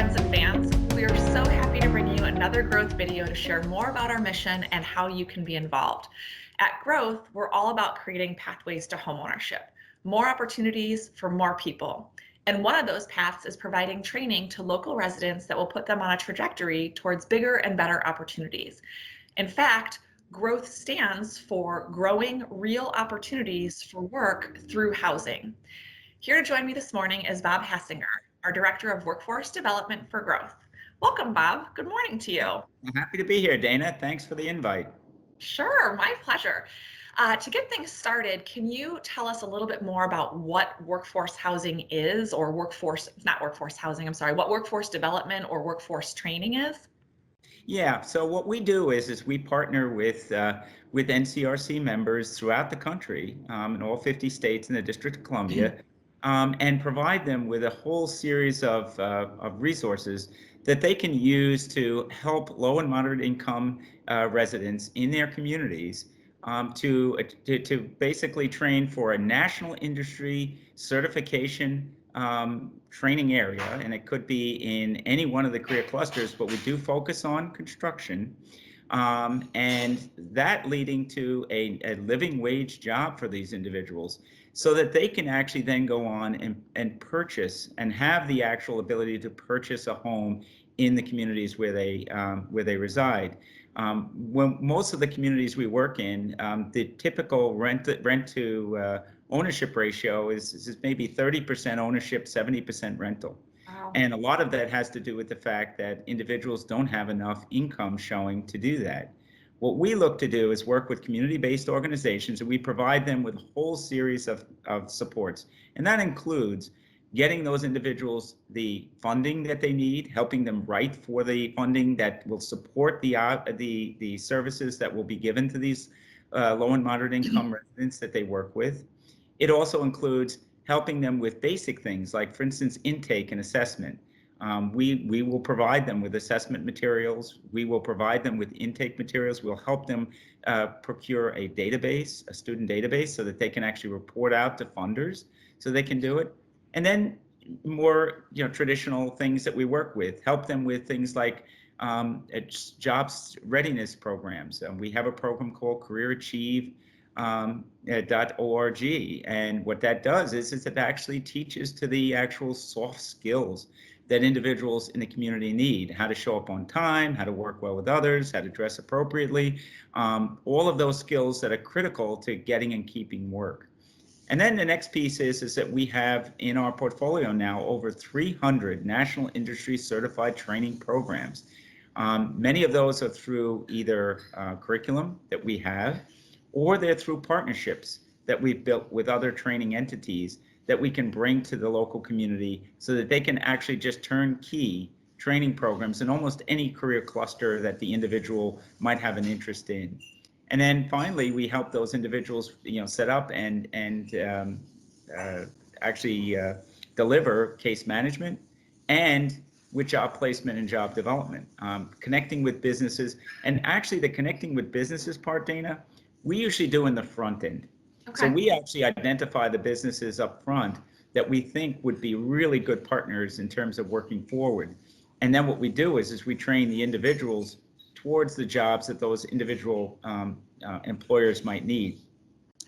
friends and fans. We are so happy to bring you another Growth video to share more about our mission and how you can be involved. At Growth, we're all about creating pathways to homeownership, more opportunities for more people. And one of those paths is providing training to local residents that will put them on a trajectory towards bigger and better opportunities. In fact, Growth stands for Growing Real Opportunities for Work Through Housing. Here to join me this morning is Bob Hessinger, our Director of Workforce Development for Growth. Welcome, Bob. Good morning to you. I'm happy to be here, Dana. Thanks for the invite. Sure, my pleasure. To get things started, can you tell us a little bit more about what workforce housing is, or what workforce development or workforce training is? Yeah, so what we do is we partner with NCRC members throughout the country, in all 50 states and the District of Columbia, and provide them with a whole series of resources that they can use to help low and moderate income residents in their communities to basically train for a national industry certification training area, and it could be in any one of the career clusters, but we do focus on construction, and that leading to a living wage job for these individuals, so that they can actually then go on and purchase and have the actual ability to purchase a home in the communities where they reside. When most of the communities we work in, the typical rent to ownership ratio is maybe 30% ownership, 70% rental. Wow. And a lot of that has to do with the fact that individuals don't have enough income showing to do that. What we look to do is work with community-based organizations, and we provide them with a whole series of supports. And that includes getting those individuals the funding that they need, helping them write for the funding that will support the services that will be given to these low and moderate income residents that they work with. It also includes helping them with basic things like, for instance, intake and assessment. We will provide them with assessment materials. We will provide them with intake materials. We'll help them procure a database, a student database, so that they can actually report out to funders so they can do it. And then more traditional things that we work with, help them with things like jobs readiness programs. We have a program called CareerAchieve.org, and what that does is it actually teaches to the actual soft skills that individuals in the community need: how to show up on time, how to work well with others, how to dress appropriately, all of those skills that are critical to getting and keeping work. And then the next piece is that we have in our portfolio now over 300 national industry certified training programs. Many of those are through either curriculum that we have, or they're through partnerships that we've built with other training entities that we can bring to the local community so that they can actually just turnkey training programs in almost any career cluster that the individual might have an interest in. And then finally, we help those individuals, set up and actually deliver case management and with job placement and job development, connecting with businesses. And actually the connecting with businesses part, Dana, we usually do in the front end. Okay. So we actually identify the businesses up front that we think would be really good partners in terms of working forward. And then what we do is we train the individuals towards the jobs that those individual employers might need.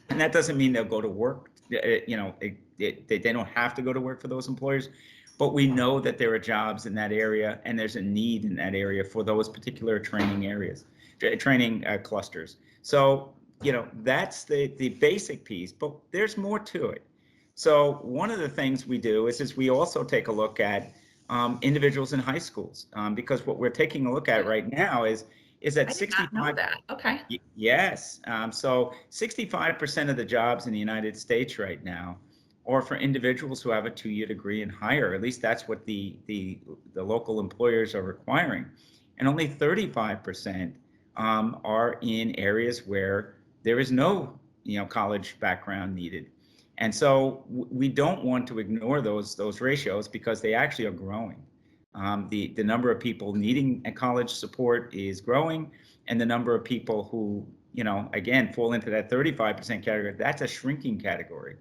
And that doesn't mean they'll go to work. They don't have to go to work for those employers, but we know that there are jobs in that area and there's a need in that area for those particular training clusters. So, that's the basic piece, but there's more to it. So one of the things we do is we also take a look at individuals in high schools, because what we're taking a look at right now is that 65%. I did not know that. Okay. Yes. So 65% of the jobs in the United States right now are for individuals who have a 2-year degree and higher. At least that's what the local employers are requiring, and only 35% are in areas where there is no college background needed. And so we don't want to ignore those ratios, because they actually are growing. The number of people needing a college support is growing, and the number of people who, again, fall into that 35% category, that's a shrinking category.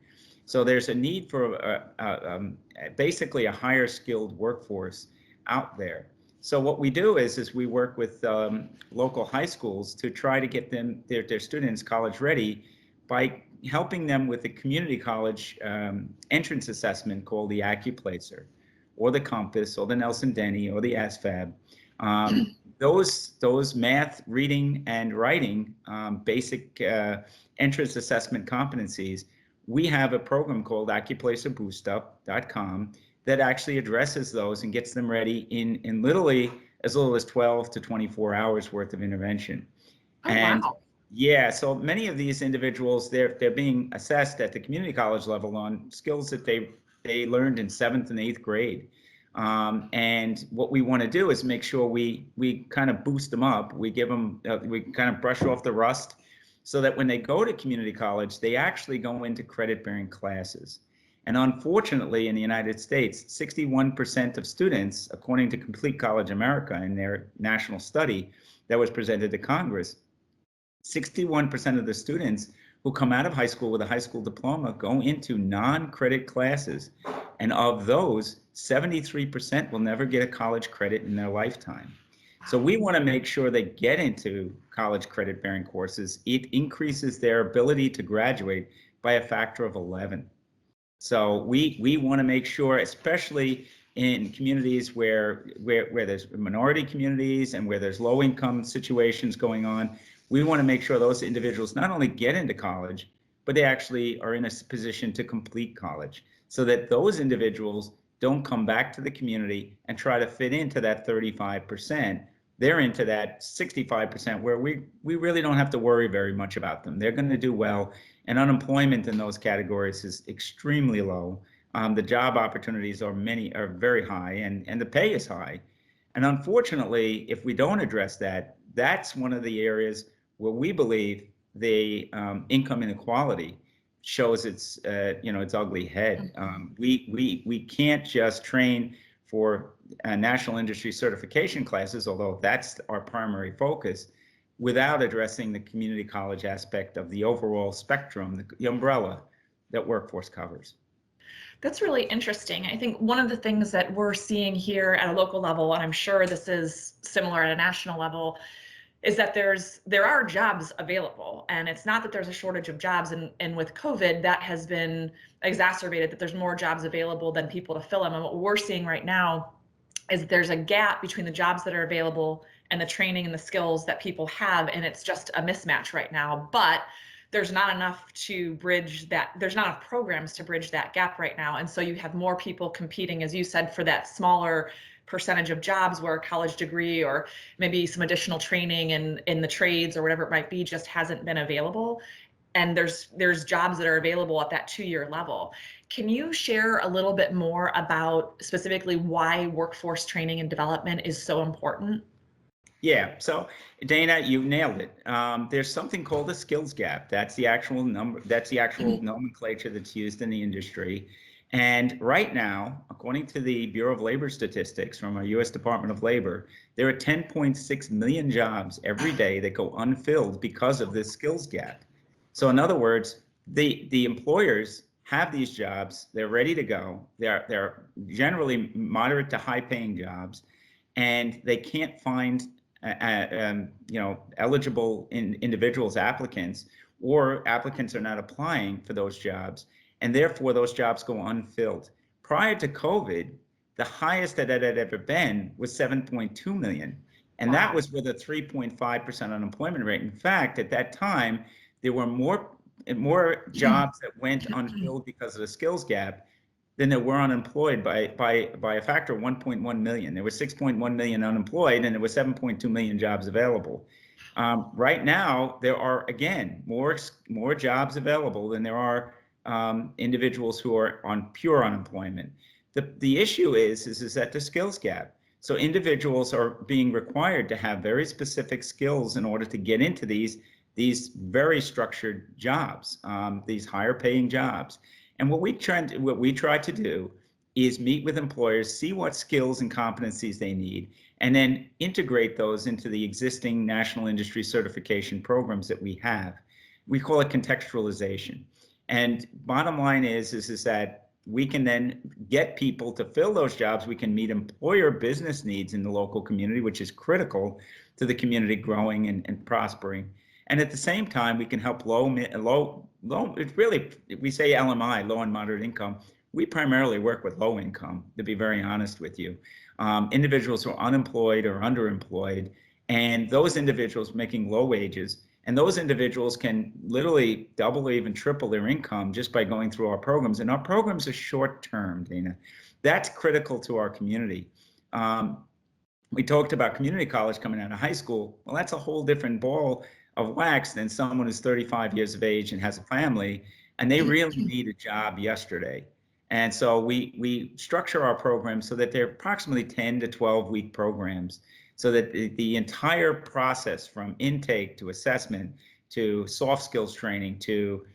So there's a need for basically a higher skilled workforce out there. So what we do is we work with local high schools to try to get their students college ready by helping them with the community college entrance assessment called the AccuPlacer, or the Compass, or the Nelson Denny, or the ASVAB. Those math, reading, and writing basic entrance assessment competencies. We have a program called AccuPlacerBoostUp.com that actually addresses those and gets them ready in literally as little as 12 to 24 hours worth of intervention. Oh, And wow. yeah, so many of these individuals, they're being assessed at the community college level on skills that they learned in 7th and 8th grade. And what we want to do is make sure we kind of boost them up. We give them, we kind of brush off the rust so that when they go to community college, they actually go into credit-bearing classes. And unfortunately, in the United States, 61% of students, according to Complete College America in their national study that was presented to Congress, 61% of the students who come out of high school with a high school diploma go into non-credit classes. And of those, 73% will never get a college credit in their lifetime. So we want to make sure they get into college credit-bearing courses. It increases their ability to graduate by a factor of 11. So we want to make sure, especially in communities where there's minority communities and where there's low-income situations going on, we want to make sure those individuals not only get into college, but they actually are in a position to complete college, so that those individuals don't come back to the community and try to fit into that 35%. They're into that 65% where we really don't have to worry very much about them. They're going to do well, and unemployment in those categories is extremely low. The job opportunities are very high, and the pay is high. And unfortunately, if we don't address that, that's one of the areas where we believe the income inequality shows its ugly head. We can't just train for national industry certification classes, although that's our primary focus, without addressing the community college aspect of the overall spectrum, the umbrella that workforce covers. That's really interesting. I think one of the things that we're seeing here at a local level, and I'm sure this is similar at a national level, is that there are jobs available, and it's not that there's a shortage of jobs, and with COVID that has been exacerbated, that there's more jobs available than people to fill them. And what we're seeing right now is there's a gap between the jobs that are available and the training and the skills that people have, and it's just a mismatch right now. But there's not enough to bridge that. There's not enough programs to bridge that gap right now, and so you have more people competing, as you said, for that smaller percentage of jobs where a college degree or maybe some additional training in the trades or whatever it might be just hasn't been available. And there's jobs that are available at that 2-year level. Can you share a little bit more about specifically why workforce training and development is so important? Yeah, so Dana, you nailed it. There's something called a skills gap. That's the actual number. That's the actual nomenclature that's used in the industry. And right now, according to the Bureau of Labor Statistics from our U.S. Department of Labor, there are 10.6 million jobs every day that go unfilled because of this skills gap. So in other words, the employers have these jobs. They're ready to go. They're generally moderate to high-paying jobs, and they can't find eligible individuals, applicants, or applicants are not applying for those jobs, and therefore those jobs go unfilled. Prior to COVID, the highest that it had ever been was 7.2 million, and that was with a 3.5% unemployment rate. In fact, at that time, there were more jobs that went unfilled because of the skills gap than there were unemployed by a factor of 1.1 million. There were 6.1 million unemployed, and there were 7.2 million jobs available. Right now, there are, again, more jobs available than there are individuals who are on pure unemployment. The issue is that the skills gap. So individuals are being required to have very specific skills in order to get into these very structured jobs, these higher paying jobs. And what we try to do is meet with employers, see what skills and competencies they need, and then integrate those into the existing national industry certification programs that we have. We call it contextualization. And bottom line is that we can then get people to fill those jobs. We can meet employer business needs in the local community, which is critical to the community growing and prospering. And at the same time, we can help it's really, we say LMI, low and moderate income. We primarily work with low income, to be very honest with you. Individuals who are unemployed or underemployed, and those individuals making low wages. And those individuals can literally double or even triple their income just by going through our programs. And our programs are short term, Dana. That's critical to our community. We talked about community college coming out of high school. Well, that's a whole different ball of wax than someone who's 35 years of age and has a family, and they really need a job yesterday. And so we structure our programs so that they're approximately 10 to 12-week programs, so that the entire process from intake to assessment to soft skills training to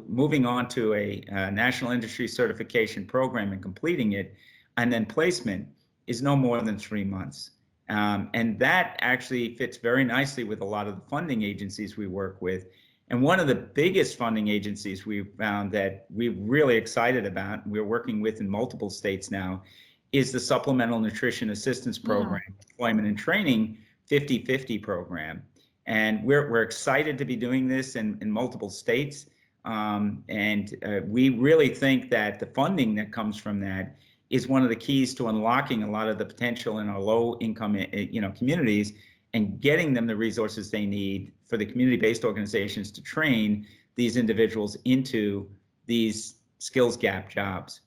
moving on to a national industry certification program and completing it, and then placement is no more than 3 months. And that actually fits very nicely with a lot of the funding agencies we work with. And one of the biggest funding agencies we've found that we're really excited about, we're working with in multiple states now, is the Supplemental Nutrition Assistance Program, Employment and Training 50/50 program. And we're excited to be doing this in multiple states. We really think that the funding that comes from that is one of the keys to unlocking a lot of the potential in our low income communities and getting them the resources they need for the community-based organizations to train these individuals into these skills gap jobs.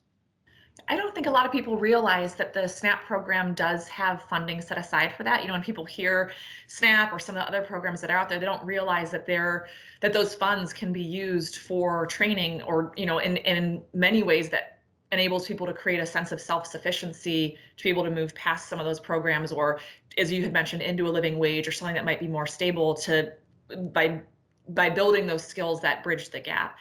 I don't think a lot of people realize that the SNAP program does have funding set aside for that. You know, when people hear SNAP or some of the other programs that are out there, they don't realize that those funds can be used for training, or, you know, in many ways that enables people to create a sense of self-sufficiency, to be able to move past some of those programs, or, as you had mentioned, into a living wage or something that might be more stable, by building those skills that bridge the gap.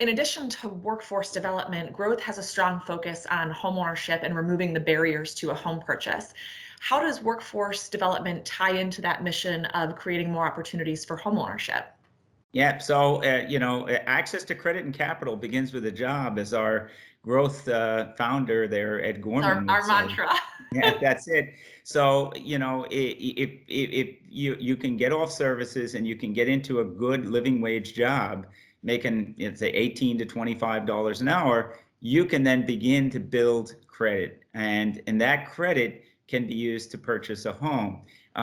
In addition to workforce development, Growth has a strong focus on homeownership and removing the barriers to a home purchase. How does workforce development tie into that mission of creating more opportunities for homeownership? Yeah, so access to credit and capital begins with a job, as our Growth founder there, Ed Gorman, would Our say. mantra. Yeah, that's it. So, if you can get off services and you can get into a good living wage job, making, say, $18 to $25 an hour, you can then begin to build credit, and that credit can be used to purchase a home.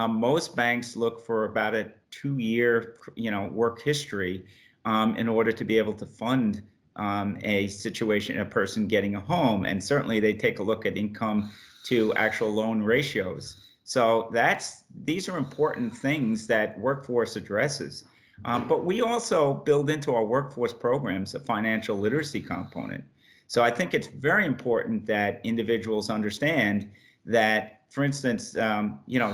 Most banks look for about a 2-year, work history in order to be able to fund a person getting a home, and certainly they take a look at income to actual loan ratios. So these are important things that workforce addresses. But we also build into our workforce programs a financial literacy component. So I think it's very important that individuals understand that, for instance,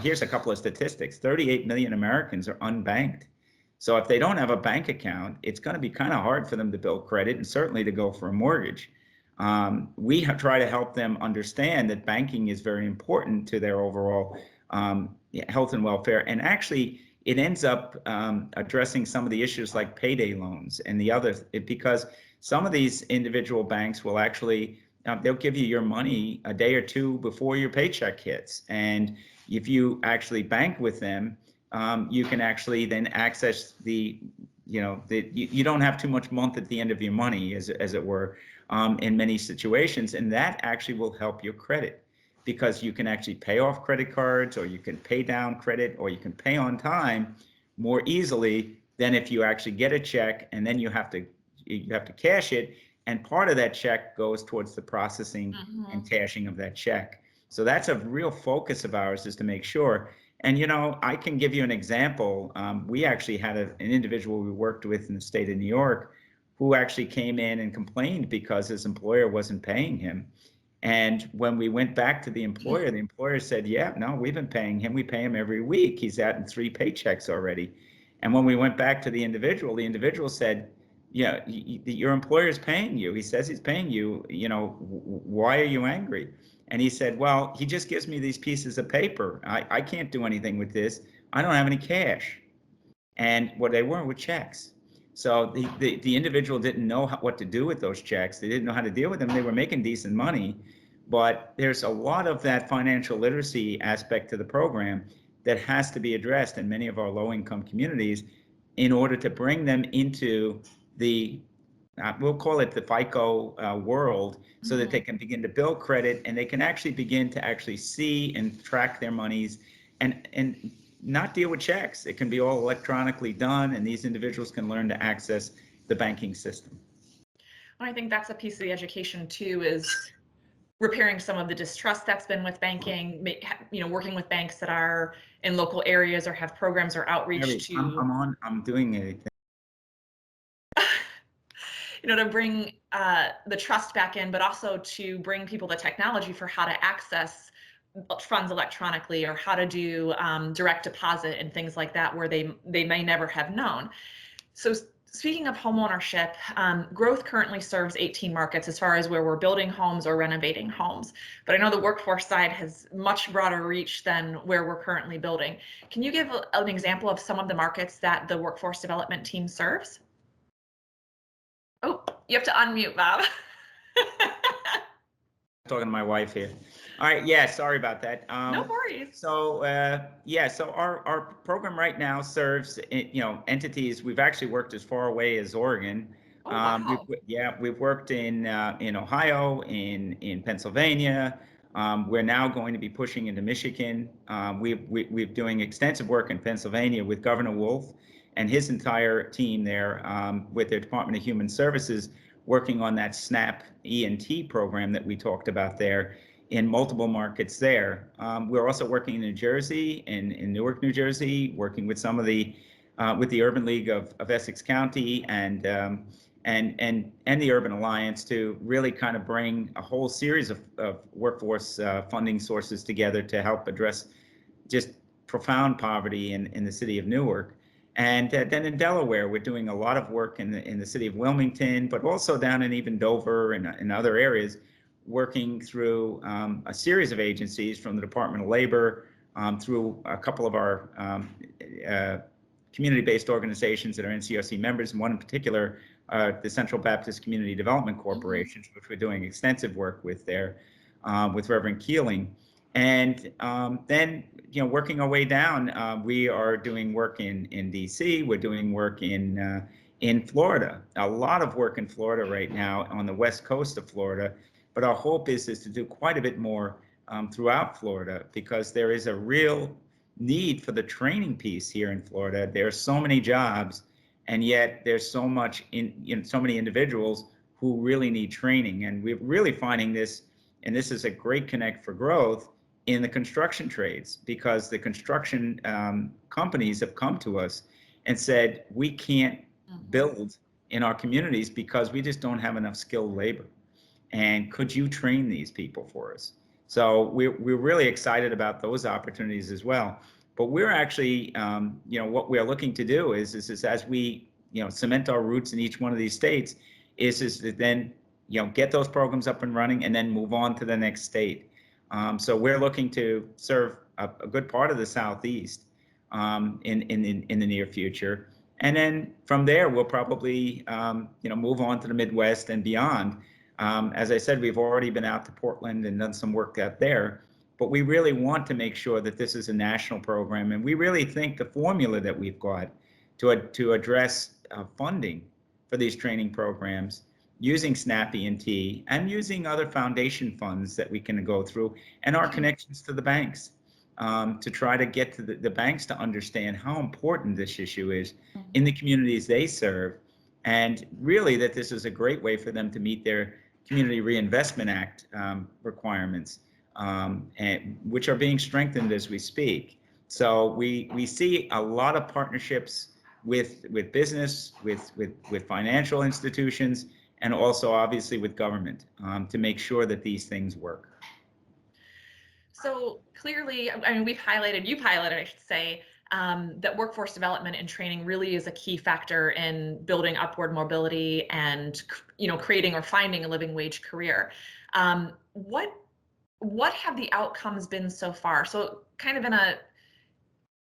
here's a couple of statistics. 38 million Americans are unbanked. So if they don't have a bank account, it's going to be kind of hard for them to build credit, and certainly to go for a mortgage. We try to help them understand that banking is very important to their overall health and welfare. And actually, it ends up addressing some of the issues like payday loans and because some of these individual banks will actually, they'll give you your money a day or two before your paycheck hits. And if you actually bank with them, you can actually then access you don't have too much month at the end of your money, as it were, in many situations. And that actually will help your credit, because you can actually pay off credit cards, or you can pay down credit, or you can pay on time more easily than if you actually get a check and then you have to cash it, and part of that check goes towards the processing and cashing of that check. So that's a real focus of ours, is to make sure. And I can give you an example. We actually had an individual we worked with in the state of New York who actually came in and complained because his employer wasn't paying him. And when we went back to the employer said, yeah, no, we've been paying him. We pay him every week. He's gotten 3 paychecks already. And when we went back to the individual said, yeah, your employer is paying you. He says he's paying you. Why are you angry? And he said, well, he just gives me these pieces of paper. I can't do anything with this. I don't have any cash. And what they were checks. So the individual didn't know what to do with those checks. They didn't know how to deal with them. They were making decent money, but there's a lot of that financial literacy aspect to the program that has to be addressed in many of our low-income communities in order to bring them into the we'll call it the FICO world, so that they can begin to build credit and they can actually begin to actually see and track their monies and not deal with checks. It can be all electronically done, and these individuals can learn to access the banking system. I think that's a piece of the education too, is repairing some of the distrust that's been with banking, working with banks that are in local areas or have programs or outreach to I'm doing anything. To bring the trust back in, but also to bring people the technology for how to access funds electronically, or how to do direct deposit and things like that, where they may never have known. So speaking of homeownership, Growth currently serves 18 markets as far as where we're building homes or renovating homes. But I know the workforce side has much broader reach than where we're currently building. Can you give an example of some of the markets that the workforce development team serves? Oh, you have to unmute, Bob. Talking to my wife here. All right, yeah, sorry about that. No worries. So our program right now serves entities. We've actually worked as far away as Oregon. Oh, wow. We've worked in Ohio, in Pennsylvania. We're now going to be pushing into Michigan. We're doing extensive work in Pennsylvania with Governor Wolf and his entire team there, with their Department of Human Services, working on that SNAP ENT program that we talked about there in multiple markets there. We're also working in New Jersey, in Newark, New Jersey, working with some of the with the Urban League of Essex County and the Urban Alliance, to really kind of bring a whole series of workforce funding sources together to help address just profound poverty in the city of Newark. And then in Delaware, we're doing a lot of work in the city of Wilmington, but also down in even Dover and in other areas, working through a series of agencies from the Department of Labor, through a couple of our community-based organizations that are NCRC members, and one in particular, the Central Baptist Community Development Corporation, which we're doing extensive work with there, with Reverend Keeling. And then, working our way down, we are doing work in DC. We're doing work in Florida. A lot of work in Florida right now on the west coast of Florida. But our hope is to do quite a bit more throughout Florida, because there is a real need for the training piece here in Florida. There are so many jobs, and yet there's so much so many individuals who really need training. And we're really finding this, and this is a great connect for growth, in the construction trades, because the construction companies have come to us and said, we can't build in our communities because we just don't have enough skilled labor. And could you train these people for us? So we're really excited about those opportunities as well. But we're actually, what we're looking to do is as we, cement our roots in each one of these states, is to then, get those programs up and running and then move on to the next state. So we're looking to serve a good part of the Southeast in the near future. And then from there, we'll probably, move on to the Midwest and beyond. As I said, we've already been out to Portland and done some work out there, but we really want to make sure that this is a national program. And we really think the formula that we've got to address funding for these training programs, using SNAP ENT and using other foundation funds that we can go through, and our connections to the banks, to try to get to the banks to understand how important this issue is in the communities they serve, and really that this is a great way for them to meet their Community Reinvestment Act requirements, and which are being strengthened as we speak. So we see a lot of partnerships with business, with financial institutions, and also obviously with government, to make sure that these things work. So clearly, I mean, you've highlighted, I should say, that workforce development and training really is a key factor in building upward mobility and, creating or finding a living wage career. What have the outcomes been so far? So kind of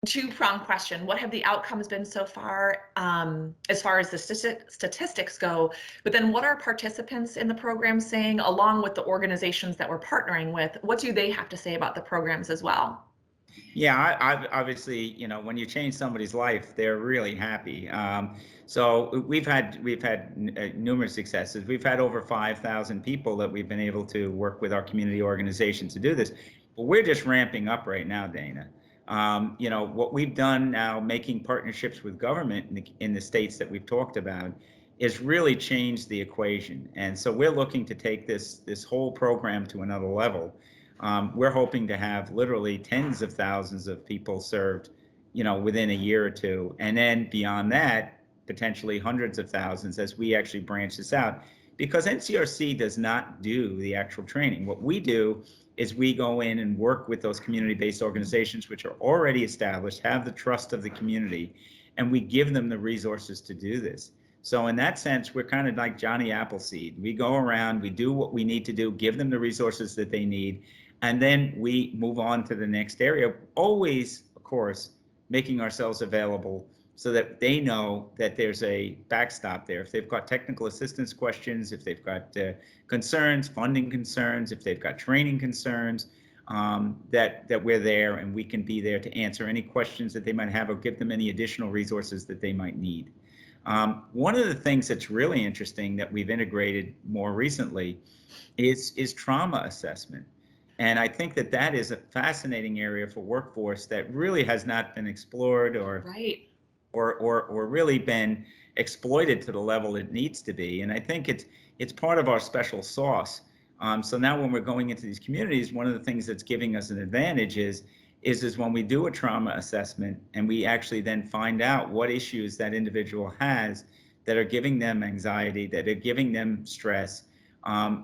two-pronged question. What have the outcomes been so far, as far as the statistics go? But then what are participants in the program saying, along with the organizations that we're partnering with? What do they have to say about the programs as well? Yeah, I obviously, when you change somebody's life, they're really happy. So we've had numerous successes. We've had over 5,000 people that we've been able to work with our community organization to do this. But we're just ramping up right now, Dana. What we've done now, making partnerships with government in the states that we've talked about, is really changed the equation. And so we're looking to take this whole program to another level. We're hoping to have literally tens of thousands of people served, within a year or two. And then beyond that, potentially hundreds of thousands as we actually branch this out. Because NCRC does not do the actual training. What we do is we go in and work with those community-based organizations which are already established, have the trust of the community, and we give them the resources to do this. So in that sense, we're kind of like Johnny Appleseed. We go around, we do what we need to do, give them the resources that they need, and then we move on to the next area, always, of course, making ourselves available so that they know that there's a backstop there. If they've got technical assistance questions, if they've got concerns, funding concerns, if they've got training concerns, that we're there and we can be there to answer any questions that they might have or give them any additional resources that they might need. One of the things that's really interesting that we've integrated more recently is trauma assessment. And I think that is a fascinating area for workforce that really has not been explored Right. or really been exploited to the level it needs to be. And I think it's part of our special sauce. So now when we're going into these communities, one of the things that's giving us an advantage is when we do a trauma assessment and we actually then find out what issues that individual has that are giving them anxiety, that are giving them stress,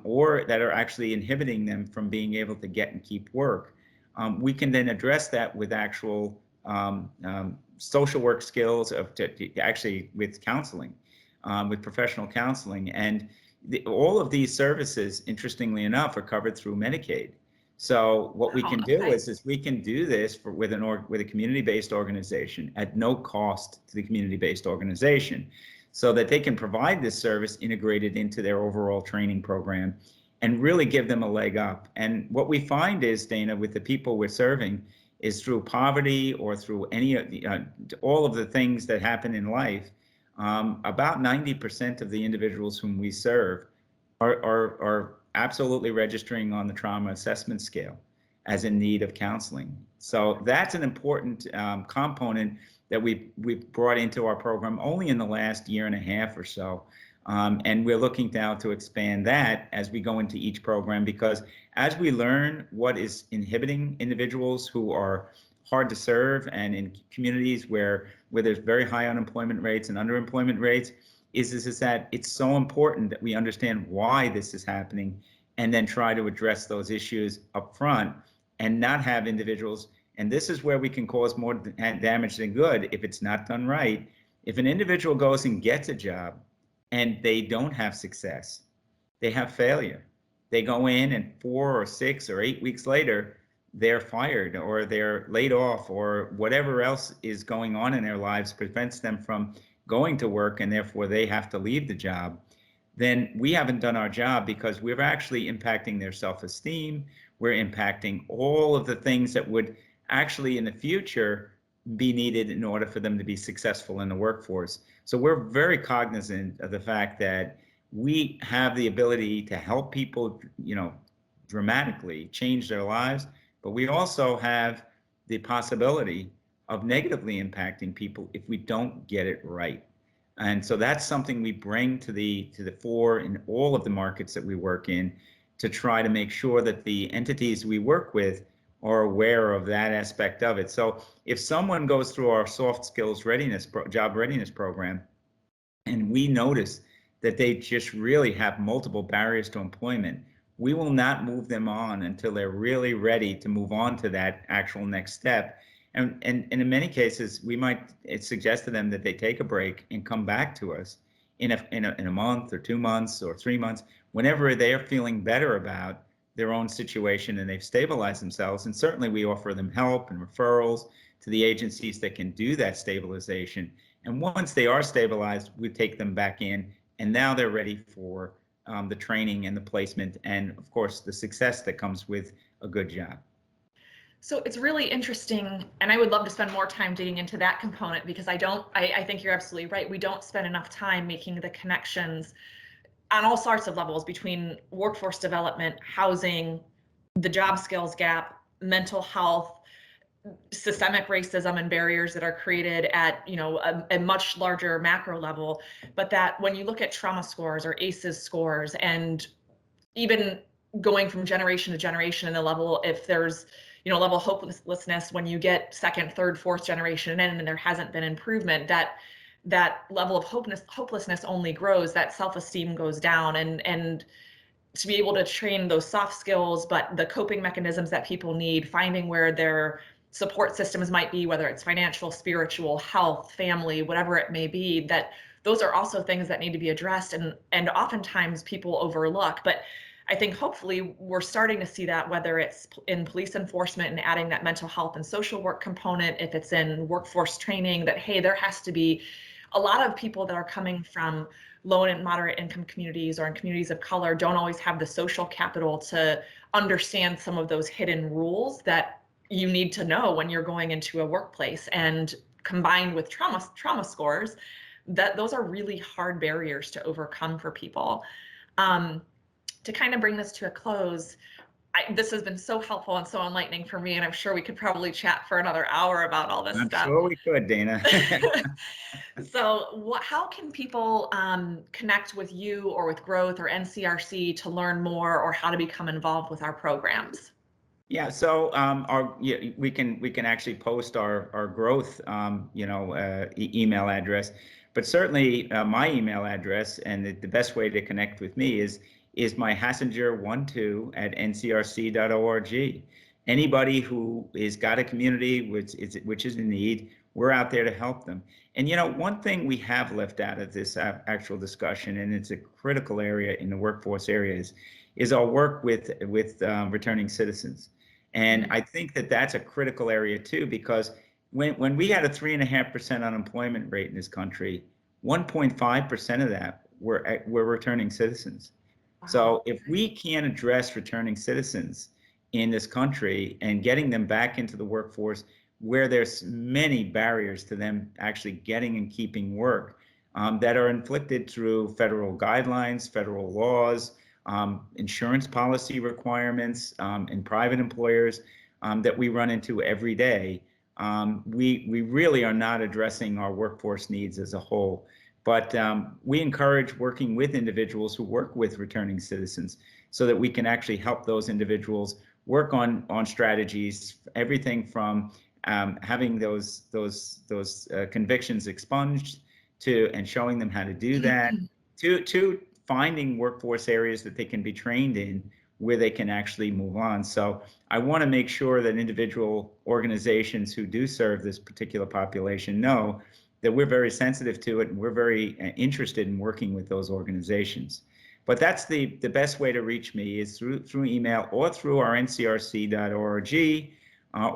or that are actually inhibiting them from being able to get and keep work. We can then address that with actual social work skills actually with counseling, with professional counseling. And all of these services, interestingly enough, are covered through Medicaid. So what we can do is we can do this with a community-based organization at no cost to the community-based organization, so that they can provide this service integrated into their overall training program and really give them a leg up. And what we find is, Dana, with the people we're serving, is through poverty or through any of the all of the things that happen in life, about 90% of the individuals whom we serve are absolutely registering on the trauma assessment scale as in need of counseling. So that's an important component that we've brought into our program only in the last year and a half or so. And we're looking now to expand that as we go into each program, because as we learn what is inhibiting individuals who are hard to serve and in communities where there's very high unemployment rates and underemployment rates, is that it's so important that we understand why this is happening and then try to address those issues up front and not have individuals. And this is where we can cause more damage than good if it's not done right. If an individual goes and gets a job and they don't have success, they have failure. They go in and 4 or 6 or 8 weeks later, they're fired or they're laid off or whatever else is going on in their lives prevents them from going to work and therefore they have to leave the job. Then we haven't done our job, because we're actually impacting their self-esteem. We're impacting all of the things that would actually in the future be needed in order for them to be successful in the workforce. So we're very cognizant of the fact that we have the ability to help people, dramatically change their lives, but we also have the possibility of negatively impacting people if we don't get it right. And so that's something we bring to the fore in all of the markets that we work in, to try to make sure that the entities we work with are aware of that aspect of it. So if someone goes through our soft skills job readiness program, and we notice that they just really have multiple barriers to employment, we will not move them on until they're really ready to move on to that actual next step. And in many cases, we might suggest to them that they take a break and come back to us in a month or 2 months or 3 months, whenever they're feeling better about their own situation and they've stabilized themselves. And certainly we offer them help and referrals to the agencies that can do that stabilization. And once they are stabilized, we take them back in, and now they're ready for the training and the placement, and of course, the success that comes with a good job. So it's really interesting, and I would love to spend more time digging into that component, because I think you're absolutely right. We don't spend enough time making the connections on all sorts of levels between workforce development, housing, the job skills gap, mental health, systemic racism and barriers that are created at a much larger macro level. But that when you look at trauma scores or ACEs scores, and even going from generation to generation in the level, if there's level of hopelessness when you get second, third, fourth generation in and there hasn't been improvement, that level of hopelessness only grows, that self-esteem goes down. And to be able to train those soft skills, but the coping mechanisms that people need, finding where their support systems might be, whether it's financial, spiritual, health, family, whatever it may be, that those are also things that need to be addressed, and oftentimes people overlook. But I think hopefully we're starting to see that, whether it's in police enforcement and adding that mental health and social work component, if it's in workforce training, that, hey, there has to be a lot of people that are coming from low and moderate income communities or in communities of color don't always have the social capital to understand some of those hidden rules that you need to know when you're going into a workplace. And combined with trauma scores, that those are really hard barriers to overcome for people. To kind of bring this to a close, this has been so helpful and so enlightening for me, and I'm sure we could probably chat for another hour about all this I'm stuff. sure we could, Dana. So how can people connect with you or with Growth or NCRC to learn more, or how to become involved with our programs? Yeah, so we can actually post our growth email address, but certainly my email address, and the best way to connect with me is my Hassinger12@ncrc.org. Anybody who is got a community which is in need, we're out there to help them. And one thing we have left out of this actual discussion, and it's a critical area in the workforce areas, is our work with returning citizens. And I think that's a critical area too, because when we had a 3.5% unemployment rate in this country, 1.5% of that were returning citizens. Wow. So if we can't address returning citizens in this country and getting them back into the workforce, where there's many barriers to them actually getting and keeping work, that are inflicted through federal guidelines, federal laws, insurance policy requirements, and private employers, that we run into every day, we really are not addressing our workforce needs as a whole. But we encourage working with individuals who work with returning citizens, so that we can actually help those individuals work on strategies, everything from having those convictions expunged and showing them how to do that, to finding workforce areas that they can be trained in where they can actually move on. So I want to make sure that individual organizations who do serve this particular population know that we're very sensitive to it, and we're very interested in working with those organizations. But that's the best way to reach me, is through email or through our ncrc.org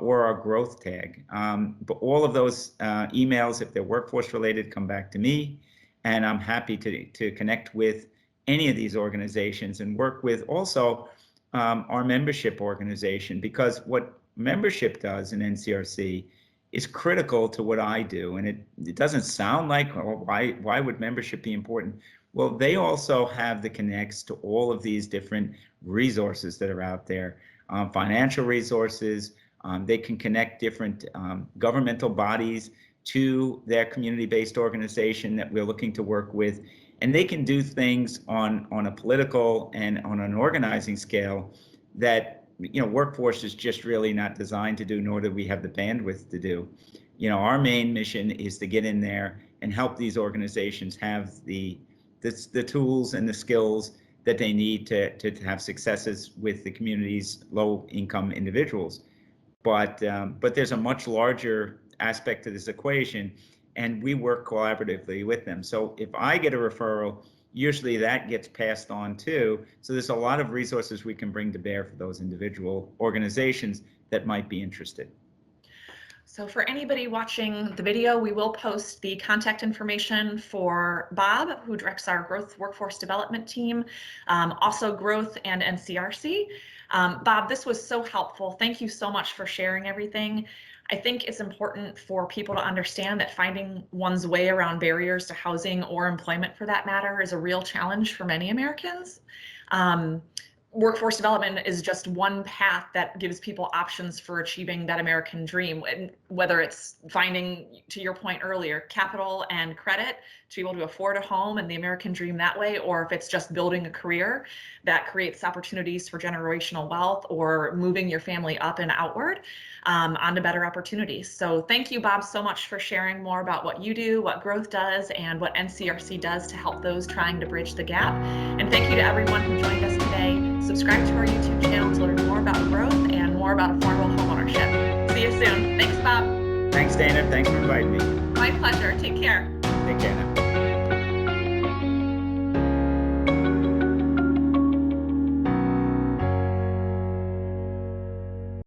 or our growth tag. But all of those emails, if they're workforce related, come back to me, and I'm happy to connect with any of these organizations and work with also our membership organization, because what membership does in NCRC is critical to what I do. And it doesn't sound like, oh, why would membership be important? Well, they also have the connects to all of these different resources that are out there, financial resources. They can connect different governmental bodies to their community-based organization that we're looking to work with. And they can do things on a political and on an organizing scale that workforce is just really not designed to do, nor do we have the bandwidth to do. Our main mission is to get in there and help these organizations have the tools and the skills that they need to have successes with the community's low-income individuals. But there's a much larger aspect to this equation, and we work collaboratively with them. So if I get a referral, usually that gets passed on too. So there's a lot of resources we can bring to bear for those individual organizations that might be interested. So for anybody watching the video, we will post the contact information for Bob, who directs our growth workforce development team, also growth and NCRC. Bob, this was so helpful. Thank you so much for sharing everything. I think it's important for people to understand that finding one's way around barriers to housing or employment for that matter is a real challenge for many Americans. Workforce development is just one path that gives people options for achieving that American dream, whether it's finding, to your point earlier, capital and credit to be able to afford a home and the American dream that way, or if it's just building a career that creates opportunities for generational wealth or moving your family up and outward onto better opportunities. So thank you, Bob, so much for sharing more about what you do, what growth does, and what NCRC does to help those trying to bridge the gap. And thank you to everyone who joined us today. Subscribe to our YouTube channel to learn more about growth and more about affordable homeownership. See you soon. Thanks, Bob. Thanks, Dana. Thanks for inviting me. My pleasure. Take care. Take care now.